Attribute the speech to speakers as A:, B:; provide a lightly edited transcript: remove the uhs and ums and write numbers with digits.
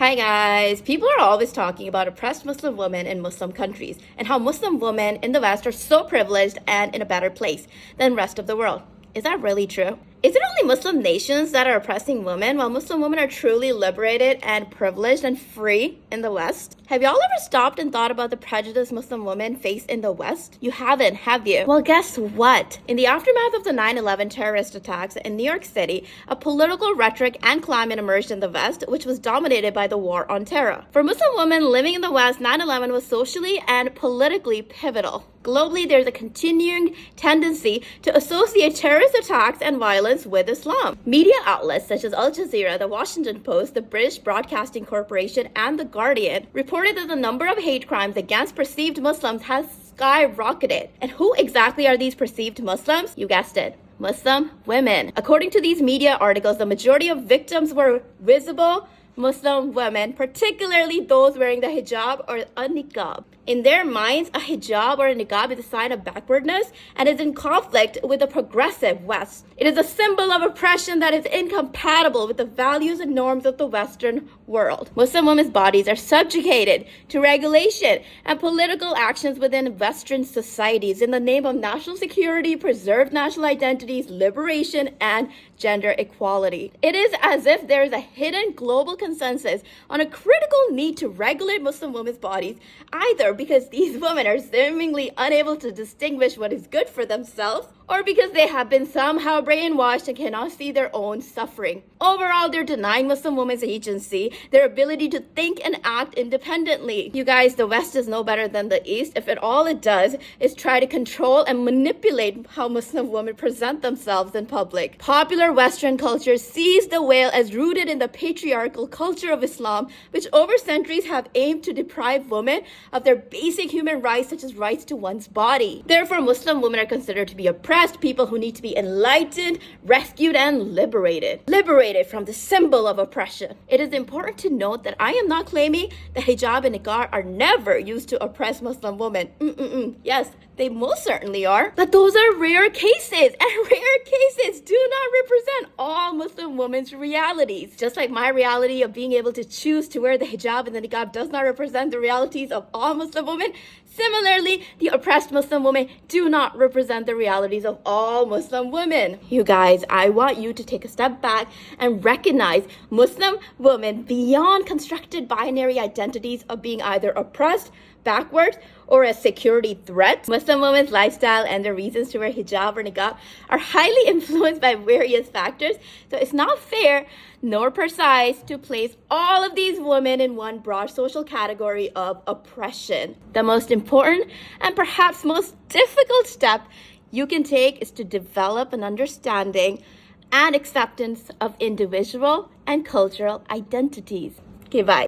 A: Hi guys! People are always talking about oppressed Muslim women in Muslim countries and how Muslim women in the West are so privileged and in a better place than the rest of the world. Is that really true? Is it only Muslim nations that are oppressing women while Muslim women are truly liberated and privileged and free in the West? Have y'all ever stopped and thought about the prejudice Muslim women face in the West? You haven't, have you? Well, guess what? In the aftermath of the 9/11 terrorist attacks in New York City, a political rhetoric and climate emerged in the West, which was dominated by the war on terror. For Muslim women living in the West, 9/11 was socially and politically pivotal. Globally, there's a continuing tendency to associate terrorist attacks and violence with Islam. Media outlets such as Al Jazeera, the Washington Post, the British Broadcasting Corporation, and The Guardian reported that the number of hate crimes against perceived Muslims has skyrocketed. And who exactly are these perceived Muslims? You guessed it. Muslim women. According to these media articles, the majority of victims were visible Muslim women, particularly those wearing the hijab or a niqab. In their minds, a hijab or a niqab is a sign of backwardness and is in conflict with the progressive West. It is a symbol of oppression that is incompatible with the values and norms of the Western world. Muslim women's bodies are subjugated to regulation and political actions within Western societies in the name of national security, preserved national identities, liberation, and gender equality. It is as if there is a hidden global consensus on a critical need to regulate Muslim women's bodies, either because these women are seemingly unable to distinguish what is good for themselves, or because they have been somehow brainwashed and cannot see their own suffering. Overall, they're denying Muslim women's agency, their ability to think and act independently. You guys, the West is no better than the East if all it does is try to control and manipulate how Muslim women present themselves in public. Popular Western culture sees the veil as rooted in the patriarchal culture of Islam, which over centuries have aimed to deprive women of their basic human rights, such as rights to one's body. Therefore, Muslim women are considered to be oppressed, people who need to be enlightened, rescued, and liberated. Liberated from the symbol of oppression. It is important to note that I am not claiming that hijab and niqab are never used to oppress Muslim women. Yes, they most certainly are. But those are rare cases, and rare cases do not represent all Muslim women's realities. Just like my reality of being able to choose to wear the hijab and the niqab does not represent the realities of all Muslim women, similarly, the oppressed Muslim women do not represent the realities of all Muslim women. You guys, I want you to take a step back and recognize Muslim women beyond constructed binary identities of being either oppressed, backwards, or a security threat. Muslim women's lifestyle and their reasons to wear hijab or niqab are highly influenced by various factors, so it's not fair nor precise to place all of these women in one broad social category of oppression. The most important and perhaps most difficult step you can take is to develop an understanding and acceptance of individual and cultural identities. Okay, bye.